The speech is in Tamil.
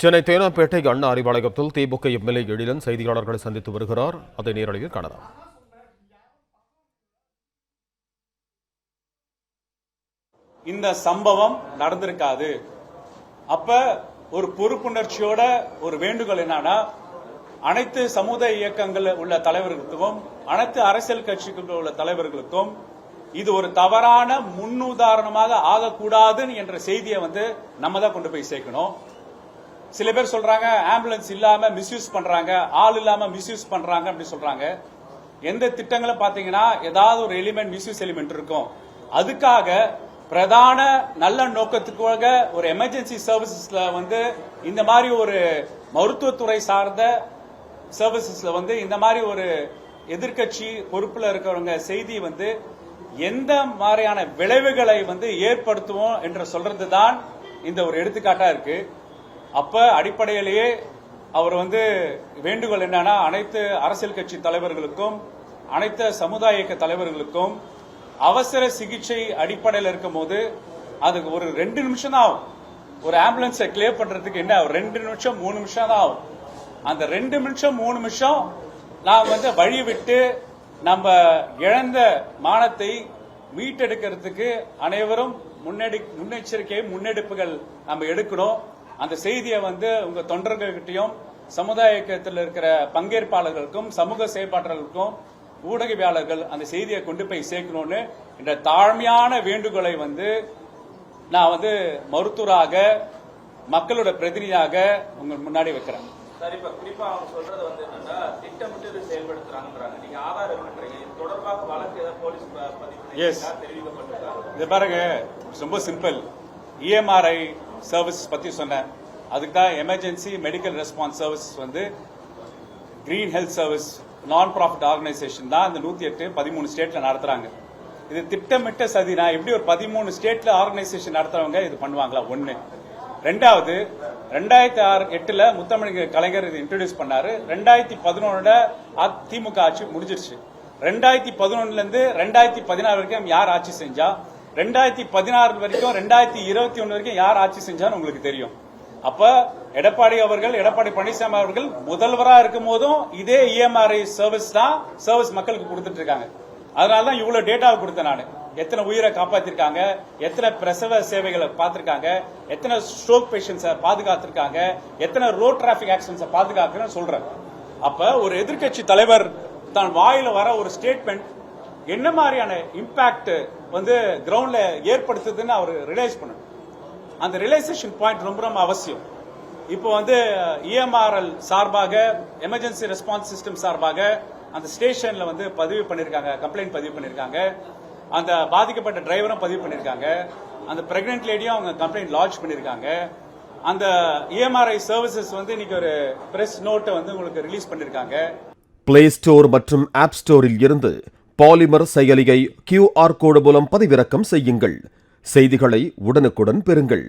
சென்னை தேனாம்பேட்டை அண்ணா அறிவாலயத்தில் திமுக எம்எல்ஏ எழிலன் செய்தியாளர்களை சந்தித்து வருகிறார். அதை நேரலையில் காணலாம். இந்த சம்பவம் நடந்திருக்காது. அப்ப ஒரு பொறுப்புணர்ச்சியோட ஒரு வேண்டுகோள் என்னன்னா, அனைத்து சமுதாய இயக்கங்கள் உள்ள தலைவர்களுக்கும் அனைத்து அரசியல் கட்சிகள் உள்ள தலைவர்களுக்கும் இது ஒரு தவறான முன்னுதாரணமாக ஆகக்கூடாதுன்னு என்ற செய்தியை நம்ம தான் கொண்டு போய் சேர்க்கணும். சில பேர் சொல்றாங்க ஆம்புலன்ஸ் இல்லாம மிஸ்யூஸ் பண்றாங்க, ஆள் இல்லாம மிஸ்யூஸ் பண்றாங்க அப்படி சொல்றாங்க. எந்த திட்டங்களும் பாத்தீங்கன்னா ஏதாவது ஒரு எலிமெண்ட் மிஸ்யூஸ் எலிமெண்ட் இருக்கும். அதுக்காக பிரதான நல்ல நோக்கத்துக்காக ஒரு எமர்ஜென்சி சர்வீசஸ்ல இந்த மாதிரி ஒரு மருத்துவத்துறை சார்ந்த சர்வீசஸ்ல இந்த மாதிரி ஒரு எதிர்கட்சி பொறுப்புல இருக்கிறவங்க செய்தி எந்த மாதிரியான விளைவுகளை ஏற்படுத்துவோம் என்று சொல்றதுதான் இந்த ஒரு எடுத்துக்காட்டா இருக்கு. அப்ப அடிப்படையிலேயே அவர் வேண்டுகோள் என்னன்னா, அனைத்து அரசியல் கட்சி தலைவர்களுக்கும் அனைத்து சமுதாய இயக்க தலைவர்களுக்கும் அவசர சிகிச்சை அடிப்படையில் இருக்கும் போது அதுக்கு ஒரு 2 நிமிஷம் தான் ஆகும். ஒரு ஆம்புலன்ஸை கிளியர் பண்றதுக்கு என்ன 2 நிமிஷம் 3 நிமிஷம் தான் ஆகும். அந்த 2 நிமிஷம் 3 நிமிஷம் நாம் வழி விட்டு நம்ம இழந்த மானத்தை மீட்டெடுக்கிறதுக்கு அனைவரும் முன்னெச்சரிக்கை முன்னெடுப்புகள் நம்ம எடுக்கணும். அந்த செய்தியை உங்க தொண்டர்கள்கிட்டையும் சமுதாய இயக்கத்தில் இருக்கிற பங்கேற்பாளர்களுக்கும் சமூக செயற்பாட்டாளர்களுக்கும் ஊடகவியாளர்கள் அந்த செய்தியை கொண்டு போய் சேர்க்கணும்னு என்ற தாழ்மையான வேண்டுகோளை நான் மருத்துவராக மக்களோட பிரதிநிதியாக உங்க முன்னாடி வைக்கிறேன். சார், இப்ப குறிப்பா அவங்க சொல்றது என்னன்னா, திட்டமிட்டு செயல்படுத்துறாங்கன்றாங்க. நீங்க ஆதாரம் பண்றீங்க, இது தொடர்பாக வழக்கு ஏதாவது போலீஸ் தெரிவிக்கப்பட்டிருக்காங்க? இது பாருங்க, ரொம்ப சிம்பிள். இஎம்ஆர்ஐ சர்வீஸ் பத்தி சொன்னேன். அதுக்கு தான் emergency medical response services green health service நான் ப்ராஃபிட் ஆர்கனைசேஷன் தான் இந்த 108 13 ஸ்டேட்ல நடத்துறாங்க. இது திட்டமிட்ட சதினா எப்படி ஒரு 13 ஸ்டேட்ல ஆர்கனைசேஷன் நடத்துறவங்க இது பண்ணுவாங்களா? ஒண்ணு. ரெண்டாவது, 2008 முத்தமிழ் கலைஞர் இது இன்ட்ரோடியூஸ் பண்ணாரு. 2011 திமுக ஆட்சி முடிஞ்சிருச்சு. 2011 இருந்து 2016 வரைக்கும் யார் ஆட்சி செஞ்சா, 2016 வரைக்கும் 2021 வரைக்கும் யார் ஆட்சி செஞ்சான்னு உங்களுக்கு தெரியும். அப்ப எடப்பாடி பழனிசாமி அவர்கள் முதல்வரா இருக்கும் போதும் இதே இஎம்ஆர்ஐ சர்வீஸ் மக்களுக்கு கொடுத்துட்டு இருக்காங்க. அதனாலதான் இவ்வளவு டேட்டாவை கொடுத்தேன் நான். எத்தனை உயிரை காப்பாத்திருக்காங்க, எத்தனை பிரசவ சேவைகளை பார்த்திருக்காங்க, எத்தனை ஸ்ட்ரோக் பேஷண்ட்ஸை பாதுகாத்திருக்காங்க, எத்தனை ரோட் டிராபிக் ஆக்சிடென்ட்ஸை பாதுகாக்கிறேன்னு சொல்றேன். அப்ப ஒரு எதிர்கட்சி தலைவர் தான் வாயில வர ஒரு ஸ்டேட்மெண்ட் என்ன மாதிரியான இம்பாக்ட் கிரவுண்ட்ல ஏற்படுத்துதுன்னு அவர் ரியலைஸ் பண்ணணும். அந்த ரியலைசேஷன் பாயிண்ட் ரொம்ப ரொம்ப அவசியம். இப்போ இஎம்ஆர்எல் சார்பாக எமர்ஜென்சி ரெஸ்பான்ஸ் சிஸ்டம் சார்பாக அந்த ஸ்டேஷன்ல பதிவு பண்ணிருக்காங்க, கம்ப்ளைண்ட் பதிவு பண்ணிருக்காங்க. அந்த பாதிக்கப்பட்ட டிரைவரும் பதிவு பண்ணிருக்காங்க. அந்த பிரெக்னன்ட் லேடியும் அவங்க கம்ப்ளைண்ட் லாட்ஜ் பண்ணிருக்காங்க. அந்த இஎம்ஆர்ஐ சர்வீசஸ் இன்னைக்கு ஒரு பிரஸ் நோட்டை உங்களுக்கு ரிலீஸ் பண்ணிருக்காங்க. பிளே ஸ்டோர் மற்றும் ஆப் ஸ்டோரில் இருந்து பாலிமர் செயலியை QR கோடு மூலம் பதிவிறக்கம் செய்யுங்கள். செய்திகளை உடனுக்குடன் பெறுங்கள்.